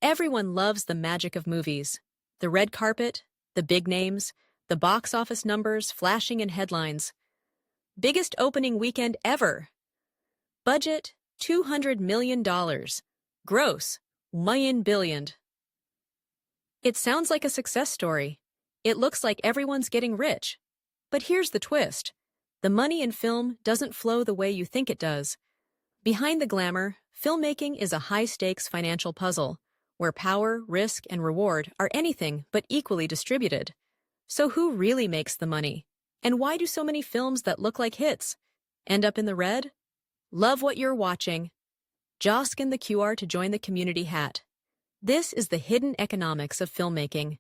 Everyone loves the magic of movies. The red carpet, the big names, the box office numbers flashing in headlines. Biggest opening weekend ever. Budget, $200 million. Gross, $1 billion. It sounds like a success story. It looks like everyone's getting rich. But here's the twist. The money in film doesn't flow the way you think it does. Behind the glamour, filmmaking is a high-stakes financial puzzle, where power, risk, and reward are anything but equally distributed. So who really makes the money? And why do so many films that look like hits end up in the red? Love what you're watching. Just scan the QR to join the community hat. This is the hidden economics of filmmaking.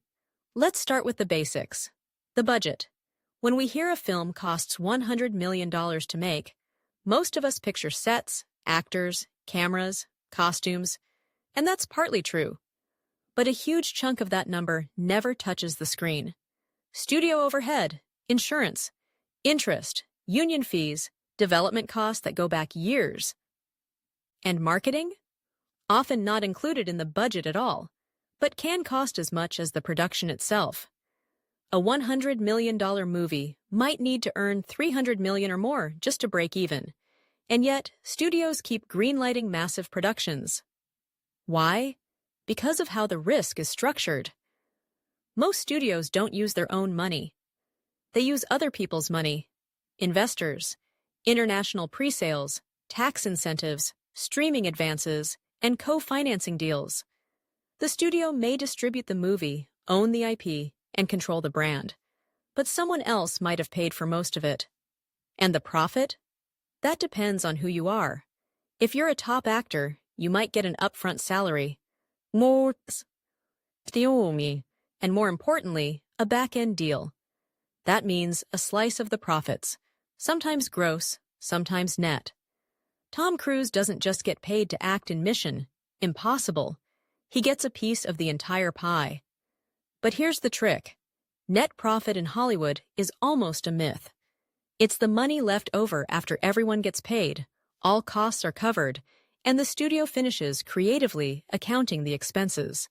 Let's start with the basics. The budget. When we hear a film costs $100 million to make, most of us picture sets, actors, cameras, costumes, and that's partly true. But a huge chunk of that number never touches the screen. Studio overhead, insurance, interest, union fees, development costs that go back years. And marketing? Often not included in the budget at all, but can cost as much as the production itself. A $100 million movie might need to earn $300 million or more just to break even. And yet, studios keep greenlighting massive productions. Why? Because of how the risk is structured. Most studios don't use their own money. They use other people's money. Investors, international pre-sales, tax incentives, streaming advances, and co-financing deals. The studio may distribute the movie, own the IP, and control the brand, but someone else might have paid for most of it. And the profit? That depends on who you are. If you're a top actor, you might get an upfront salary, and more importantly, a back-end deal. That means a slice of the profits, sometimes gross, sometimes net. Tom Cruise doesn't just get paid to act in Mission Impossible. He gets a piece of the entire pie. But here's the trick. Net profit in Hollywood is almost a myth. It's the money left over after everyone gets paid, all costs are covered, and the studio finishes creatively accounting the expenses.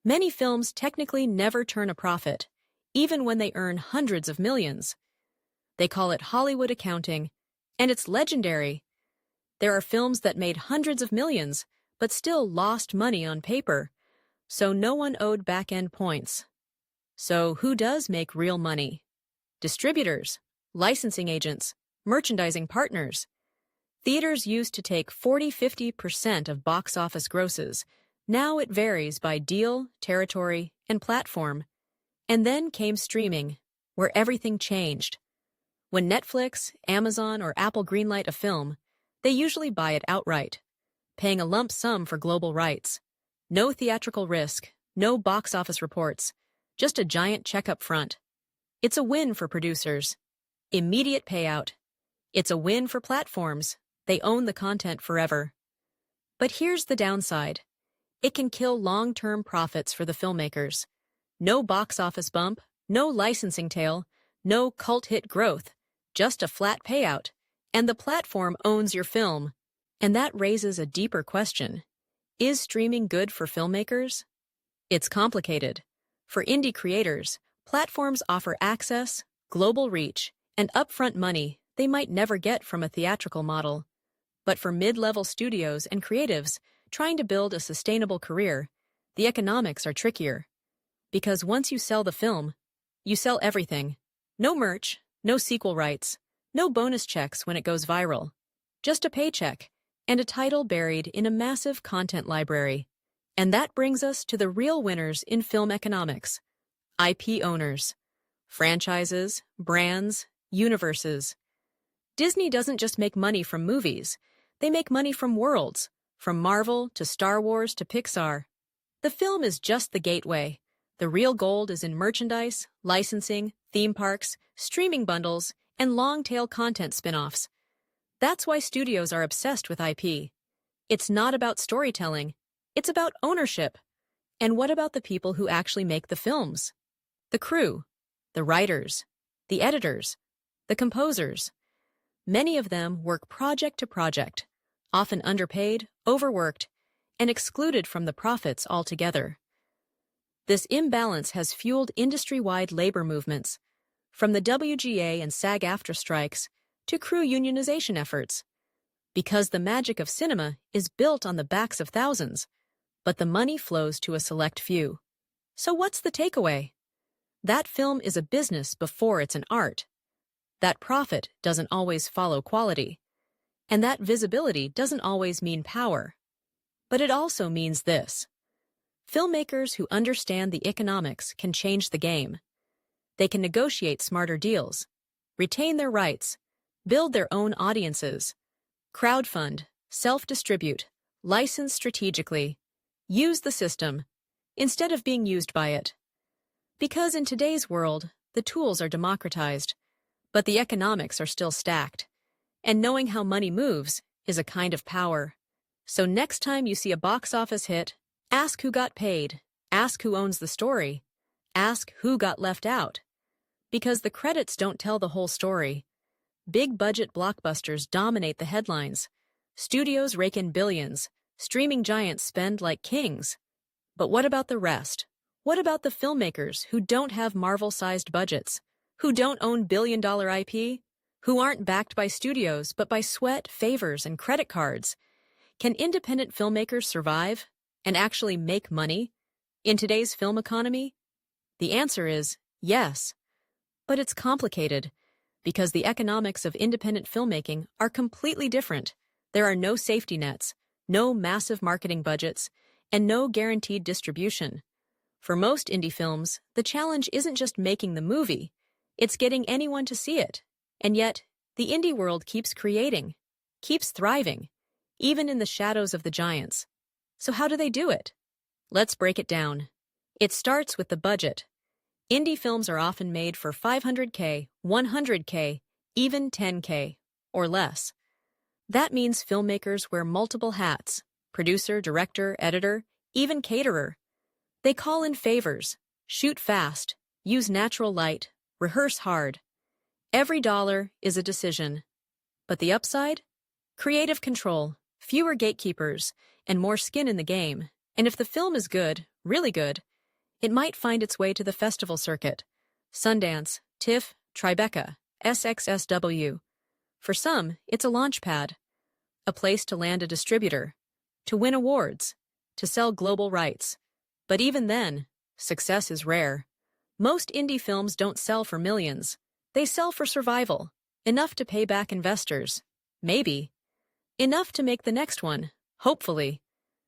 Many films technically never turn a profit, even when they earn hundreds of millions. They call it Hollywood accounting, and it's legendary. There are films that made hundreds of millions, but still lost money on paper, so no one owed back-end points. So who does make real money? Distributors, licensing agents, merchandising partners. Theaters used to take 40–50% of box office grosses. Now it varies by deal, territory, and platform. And then came streaming, where everything changed. When Netflix, Amazon, or Apple greenlight a film, they usually buy it outright, paying a lump sum for global rights. No theatrical risk, no box office reports, just a giant check up front. It's a win for producers. Immediate payout. It's a win for platforms. They own the content forever. But here's the downside. It can kill long-term profits for the filmmakers. No box office bump, no licensing tail, no cult hit growth, just a flat payout. And the platform owns your film. And that raises a deeper question. Is streaming good for filmmakers? It's complicated. For indie creators, platforms offer access, global reach, and upfront money they might never get from a theatrical model. But for mid-level studios and creatives trying to build a sustainable career, the economics are trickier. Because once you sell the film, you sell everything. No merch, no sequel rights, no bonus checks when it goes viral. Just a paycheck and a title buried in a massive content library. And that brings us to the real winners in film economics. IP owners. Franchises, brands, universes. Disney doesn't just make money from movies. They make money from worlds, from Marvel to Star Wars to Pixar. The film is just the gateway. The real gold is in merchandise, licensing, theme parks, streaming bundles, and long-tail content spin-offs. That's why studios are obsessed with IP. It's not about storytelling. It's about ownership. And what about the people who actually make the films? The crew, the writers, the editors, the composers. Many of them work project to project, often underpaid, overworked, and excluded from the profits altogether. This imbalance has fueled industry-wide labor movements, from the WGA and SAG-AFTRA strikes to crew unionization efforts. Because the magic of cinema is built on the backs of thousands, but the money flows to a select few. So what's the takeaway? That film is a business before it's an art. That profit doesn't always follow quality. And that visibility doesn't always mean power. But it also means this. Filmmakers who understand the economics can change the game. They can negotiate smarter deals, retain their rights, build their own audiences, crowdfund, self-distribute, license strategically, use the system, instead of being used by it. Because in today's world, the tools are democratized, but the economics are still stacked. And knowing how money moves is a kind of power. So next time you see a box office hit, ask who got paid, ask who owns the story, ask who got left out. Because the credits don't tell the whole story. Big-budget blockbusters dominate the headlines. Studios rake in billions. Streaming giants spend like kings. But what about the rest? What about the filmmakers who don't have Marvel-sized budgets? Who don't own billion-dollar IP? Who aren't backed by studios but by sweat, favors, and credit cards? Can independent filmmakers survive and actually make money in today's film economy? The answer is yes. But it's complicated because the economics of independent filmmaking are completely different. There are no safety nets, no massive marketing budgets, and no guaranteed distribution. For most indie films, the challenge isn't just making the movie, it's getting anyone to see it. And yet, the indie world keeps creating, keeps thriving, even in the shadows of the giants. So how do they do it? Let's break it down. It starts with the budget. Indie films are often made for $500K, $100K, even $10K, or less. That means filmmakers wear multiple hats: producer, director, editor, even caterer. They call in favors, shoot fast, use natural light, rehearse hard. Every dollar is a decision. But the upside? Creative control, fewer gatekeepers, and more skin in the game. And if the film is good, really good, it might find its way to the festival circuit. Sundance, TIFF, Tribeca, SXSW. For some, it's a launch pad, a place to land a distributor, to win awards, to sell global rights. But even then, success is rare. Most indie films don't sell for millions. They sell for survival, enough to pay back investors. Maybe. Enough to make the next one, hopefully.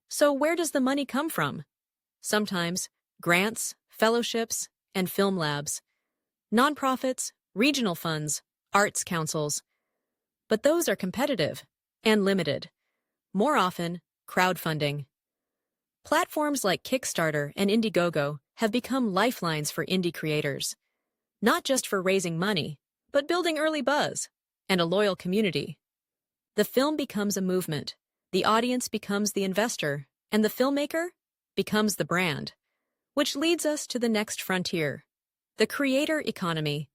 So where does the money come from? Sometimes, grants, fellowships, and film labs. Nonprofits, regional funds, arts councils. But those are competitive and limited. More often, crowdfunding. Platforms like Kickstarter and Indiegogo have become lifelines for indie creators. Not just for raising money, but building early buzz and a loyal community. The film becomes a movement, the audience becomes the investor, and the filmmaker becomes the brand. Which leads us to the next frontier, the creator economy.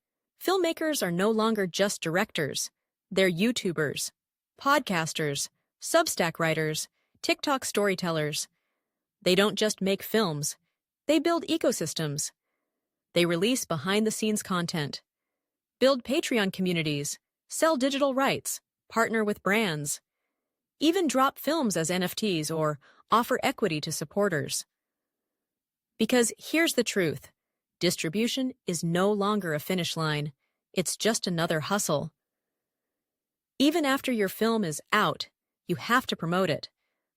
Filmmakers are no longer just directors. They're YouTubers, podcasters, Substack writers, TikTok storytellers. They don't just make films. They build ecosystems. They release behind-the-scenes content, build Patreon communities, sell digital rights, partner with brands, even drop films as NFTs or offer equity to supporters. Because here's the truth. Distribution is no longer a finish line. It's just another hustle. Even after your film is out, you have to promote it.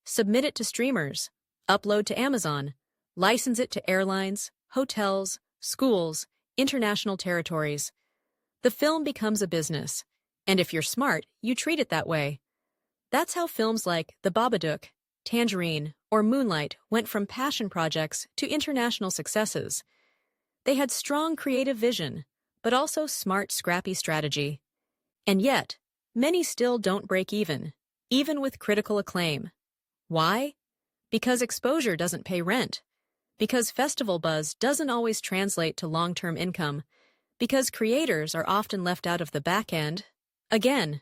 Submit it to streamers, upload to Amazon, license it to airlines, hotels, schools, international territories. The film becomes a business, and if you're smart, you treat it that way. That's how films like The Babadook, Tangerine, or Moonlight went from passion projects to international successes. They had strong creative vision, but also smart, scrappy strategy. And yet, many still don't break even with critical acclaim. Why? Because exposure doesn't pay rent. Because festival buzz doesn't always translate to long-term income. Because creators are often left out of the back end. Again.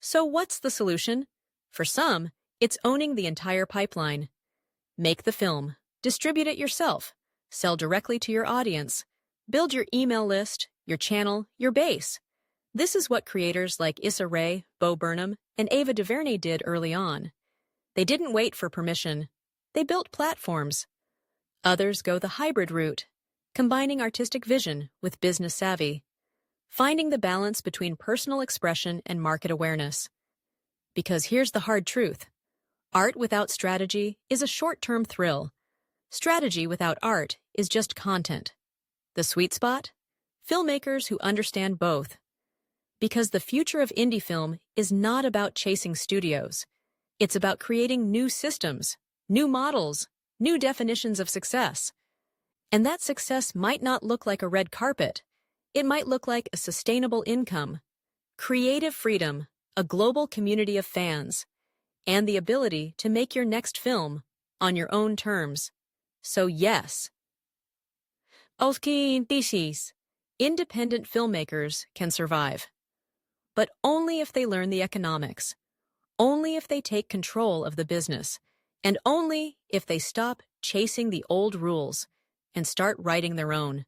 So what's the solution? For some, It's owning the entire pipeline. Make the film, distribute it yourself, sell directly to your audience, build your email list, your channel, your base. This is what creators like Issa Rae, Bo Burnham, and Ava DuVernay did early on. They didn't wait for permission. They built platforms. Others go the hybrid route, combining artistic vision with business savvy, finding the balance between personal expression and market awareness. Because here's the hard truth. Art without strategy is a short-term thrill. Strategy without art is just content. The sweet spot? Filmmakers who understand both. Because the future of indie film is not about chasing studios. It's about creating new systems, new models, new definitions of success. And that success might not look like a red carpet. It might look like a sustainable income, creative freedom, a global community of fans, and the ability to make your next film on your own terms. So yes, independent filmmakers can survive. But only if they learn the economics, only if they take control of the business, and only if they stop chasing the old rules and start writing their own.